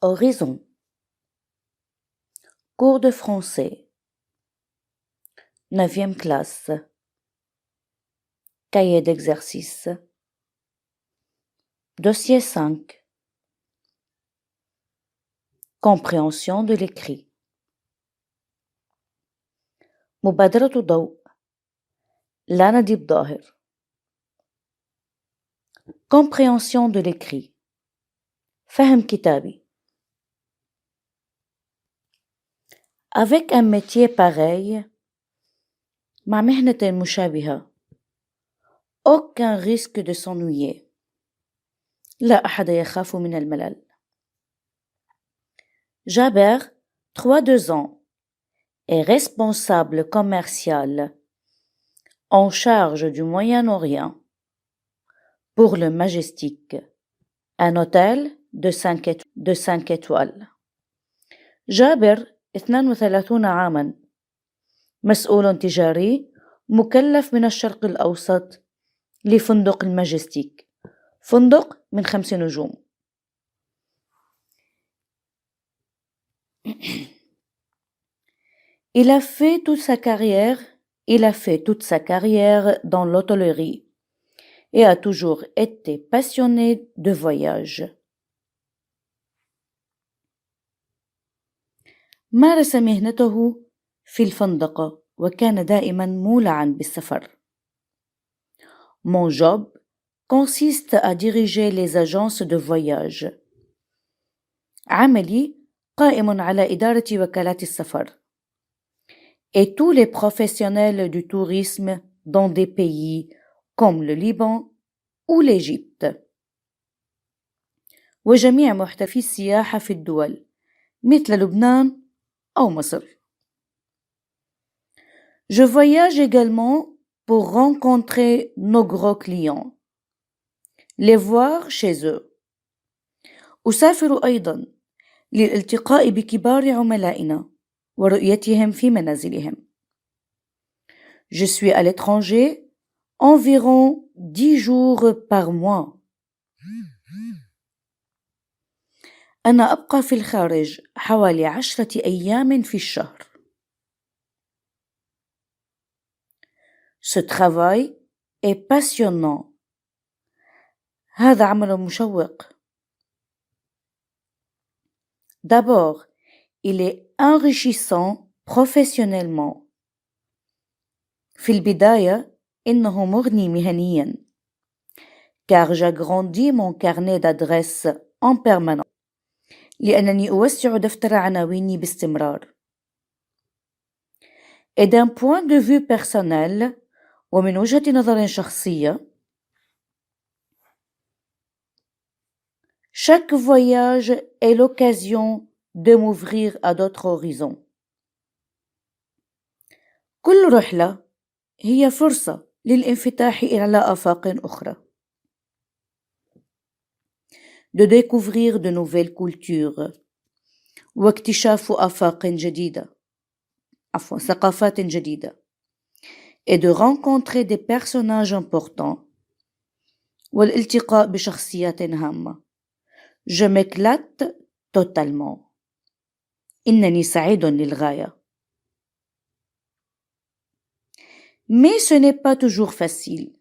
Horizon. Cours de français. 9e classe. Cahier d'exercice. Dossier 5. Compréhension de l'écrit. مبادرة ضوء. لا نديب ظاهر. Compréhension de l'écrit. فهم كتابي. Avec un métier pareil, مع مهنة مشابهة, aucun risque de s'ennuyer. لا أحد يخاف من الملل. Jaber, 32 ans, est responsable commercial en charge du Moyen-Orient pour le Majestic, un hôtel de 5 étoiles. جابر 32 عاماً، مسؤول تجاري مكلف من الشرق الأوسط لفندق الماجستيك، فندق من 5 نجوم. Il a fait toute sa carrière dans l'hôtellerie et a toujours été passionné de voyage. مارس مهنته في الفندقة وكان دائما مولعا بالسفر. Mon job consiste à diriger les agences de voyage. عملي قائم على إدارة وكالات السفر. Et tous les professionnels du tourisme dans des pays comme le Liban ou l'Égypte. وجميع محترفي السياحة في الدول مثل لبنان أو مصر. Je voyage également pour rencontrer nos gros clients, les voir chez eux. أسافر أيضاً للالتقاء بكبار عملائنا ورؤيتهم في منازلهم. Je suis à l'étranger environ 10 jours par mois. أنا أبقى في الخارج حوالي 10 أيام في الشهر. Ce travail est passionnant. هذا عمل مشوق. D'abord, il est enrichissant professionnellement. في البداية إنه مغني مهنياً. Car j'agrandis mon carnet d'adresses en permanence. لأنني أوسع دفتر عناويني باستمرار. Et d'un point de vue personnel, ومن وجهة نظر شخصية, chaque voyage est l'occasion de m'ouvrir à d'autres horizons. كل رحلة هي فرصة للانفتاح إلى آفاق أخرى. De découvrir de nouvelles cultures واكتشاف آفاق جديدة. ثقافات جديدة. Et de rencontrer des personnages importants. والالتقاء بشخصيات هامة. Je m'éclate totalement. إنني سعيد للغاية. Mais ce n'est pas toujours facile.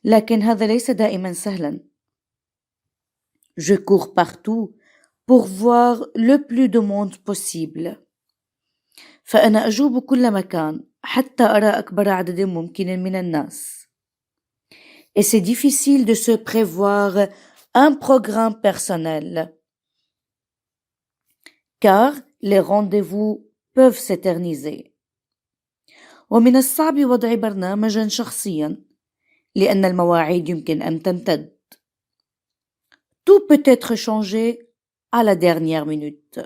لكن هذا ليس دائما سهلا. Je cours partout pour voir le plus de monde possible. فأنا أجوب كل مكان حتى أرى أكبر عدد ممكن من الناس. Et c'est difficile de se prévoir un programme personnel. Car les rendez-vous peuvent s'éterniser. ومن الصعب وضع برنامجا شخصيا لأن المواعيد يمكن أن تمتد. Tout peut être changé à la dernière minute.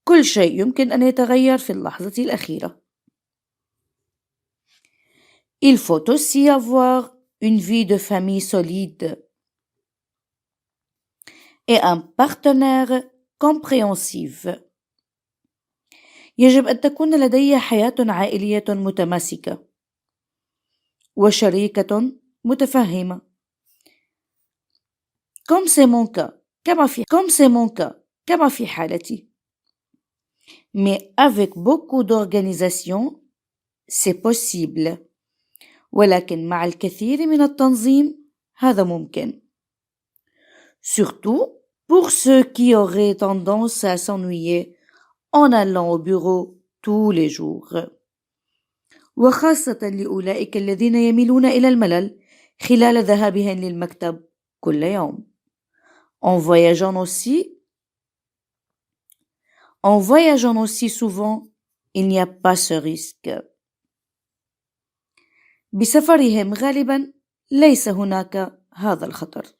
كل شيء يمكن أن يتغير في اللحظة الأخيرة. Il faut aussi avoir une vie de famille solide et un partenaire compréhensif. يجب أن تكون لدي حياة عائلية متماسكة وشريكة متفهمة. Comme c'est mon cas, كما في حالتي. Mais avec beaucoup d'organisation, c'est possible. ولكن مع الكثير من التنظيم هذا ممكن. Surtout pour ceux qui auraient tendance à s'ennuyer en allant au bureau tous les jours. وخاصة لأولئك الذين يميلون إلى الملل خلال ذهابهم للمكتب كل يوم. En voyageant aussi souvent, il n'y a pas ce risque. بسفرهم غالبا ليس هناك هذا الخطر.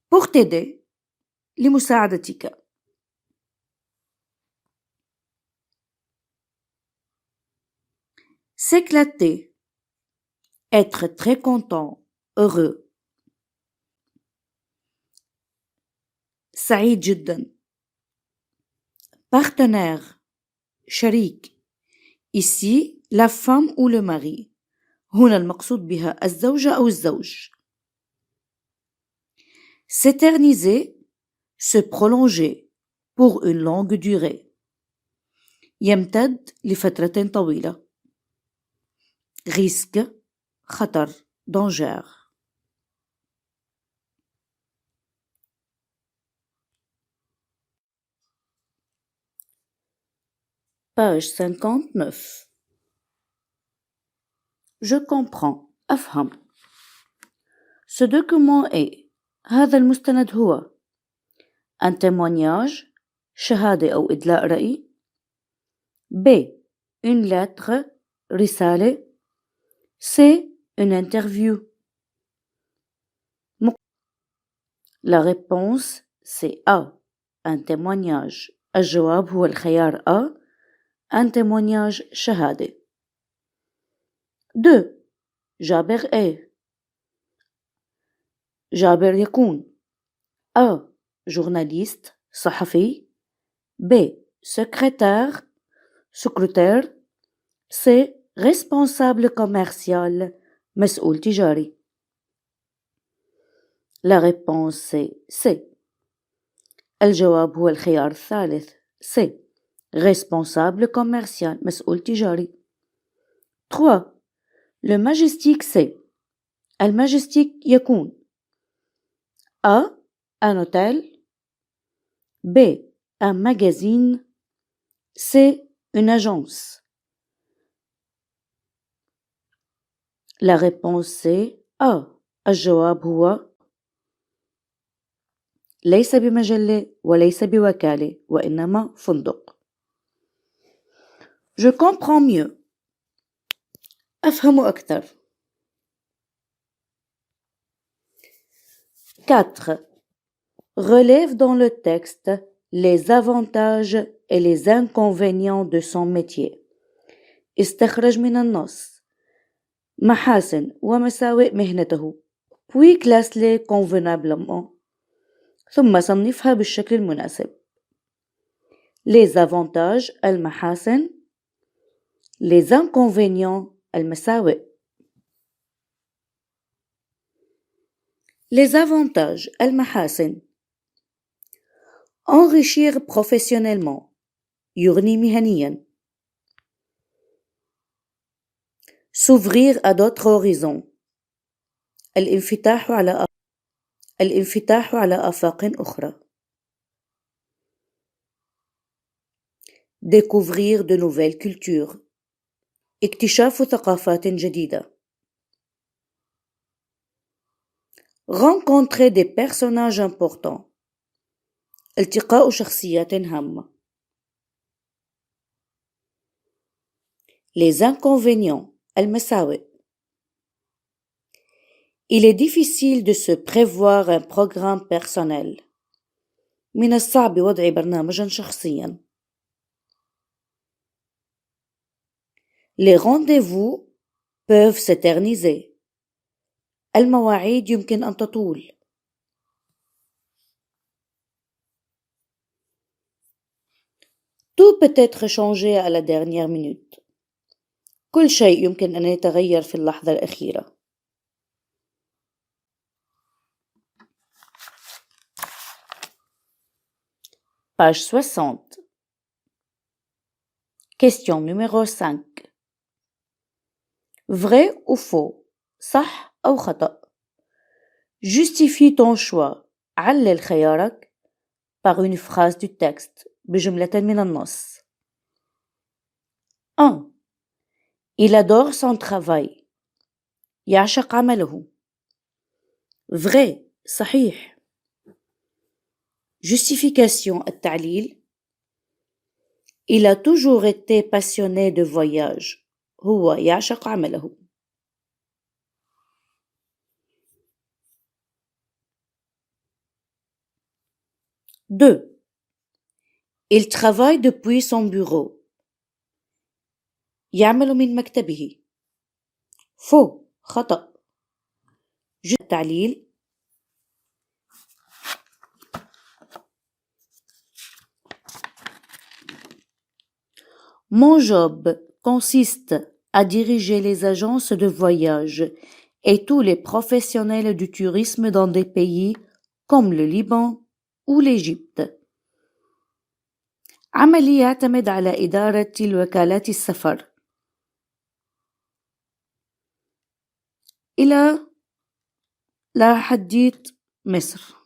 Pour t'aider, لمساعدتك. S'éclater, être très content, heureux. سعيد جدا. Partenaire, شريك. Ici, la femme ou le mari. هنا المقصود بها الزوجة أو الزوج. S'éterniser, se prolonger pour une longue durée. يمتد لفترة طويلة. Risque, خطر, danger. Page 59. Je comprends. أفهم. Ce document est هذا المستند هو un témoignage شهادة أو إدلاء رأي. B. Une lettre رسالة. C. Une interview. La réponse c'est A. Un témoignage. الجواب هو الخيار A. Un témoignage شهادة. 2. جابر A. جابر يكون A. Journaliste صحفي. B. Secrétaire secrétaire. C. Responsable commercial مسؤول تجاري. La réponse c'est C. الجواب هو الخيار الثالث C. Responsable commercial مسؤول تجاري. 3. Le majestic c'est الماجستيك يكون A. Un hôtel. B. Un magazine. C. Une agence. La réponse c'est A. الجواب هو ليس بمجلة وليس بوكالة وإنما فندق. Je comprends mieux. أفهم أكثر. 4. Relève dans le texte les avantages et les inconvénients de son métier. استخرج من النص محاسن ومساوئ مهنته. Puis classe-les convenablement. ثم صنفها بالشكل المناسب. Les avantages المحاسن. Les inconvénients المساوئ. Les avantages المحاسن. Enrichir professionnellement. يغني مهنيا. S'ouvrir à d'autres horizons. الانفتاح على آفاق أخرى. Découvrir de nouvelles cultures. اكتشاف ثقافات جديدة. Rencontrer des personnages importants. التقاء شخصيات هامة. Les inconvénients المساوئ. Il est difficile de se prévoir un programme personnel. من الصعب وضع برنامجا شخصيا. Les rendez-vous peuvent s'éterniser. المواعيد يمكن أن تطول. Tout peut être changé à la dernière minute. كل شيء يمكن أن يتغير في اللحظة الأخيرة. page 60. Question numéro 5. Vrai ou faux? صح أو خطأ. Justifie ton choix. علل خيارك par une phrase du texte بجملة من النص. 1. Il adore son travail. يعشق عمله. Vrai, صحيح. Justification التعليل. Il a toujours été passionné de voyage. هو يعشق عمله. 2. Il travaille depuis son bureau. يعمل من مكتبه. Faux, خطأ. التعليل. Mon job consiste à diriger les agences de voyage et tous les professionnels du tourisme dans des pays comme le Liban ou l'Égypte. عملي يعتمد على إدارة الوكالات السفر إلى لحديد مصر.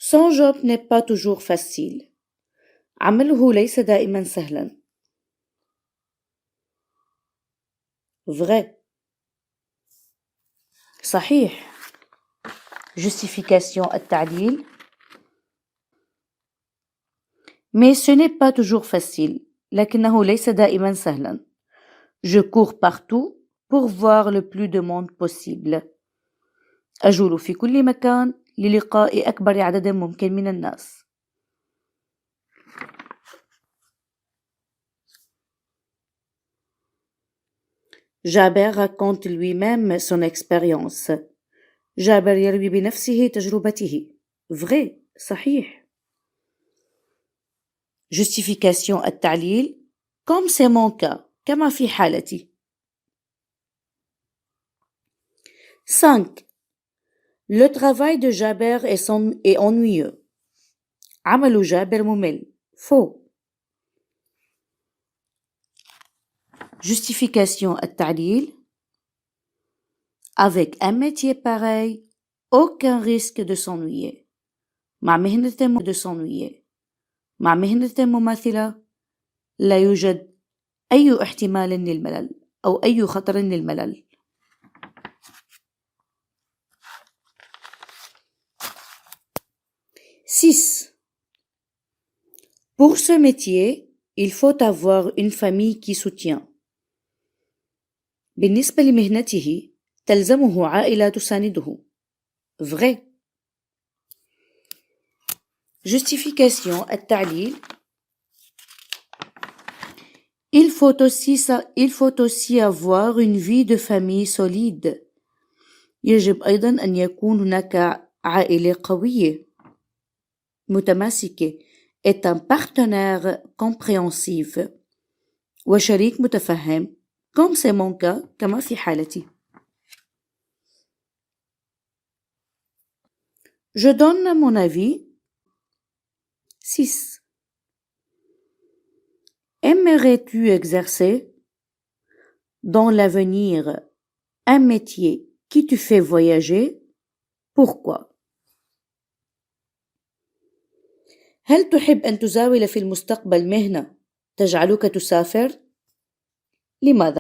Son job n'est pas toujours facile. عمله ليس دائما سهلا. Vrai. صحيح. Justification التعليل. Mais ce n'est pas toujours facile. لكنه ليس دائما سهلا. Je cours partout pour voir le plus de monde possible. أجول في كل مكان للقاء أكبر عدد ممكن من الناس. جابر raconte lui-même son expérience. جابر يروي بنفسه تجربته. Vrai, صحيح. Justification التعليل. Comme c'est mon cas, كما في حالتي. 5. Le travail de Jaber est ennuyeux. عمل جابر ممل. Faux. Justification التعليل. Avec un métier pareil, aucun risque de s'ennuyer. مع مهنة مماثلة لا يوجد أي احتمال للملل أو أي خطر للملل. 6. Pour ce métier, il faut avoir une famille qui soutient. بالنسبة لمهنته تلزمه عائلة تسانده. Vrai. Justification التعليل. Il faut aussi avoir une vie de famille solide. يجب أيضا أن يكون هناك عائلة قوية متماسكة est un partenaire compréhensif وشريك متفهم comme c'est mon cas كما في حالتي. Je donne mon avis. 6. Aimerais-tu exercer dans l'avenir un métier qui te fait voyager? Pourquoi? هل تحب أن تزاول في المستقبل مهنة تجعلك تسافر؟ لماذا؟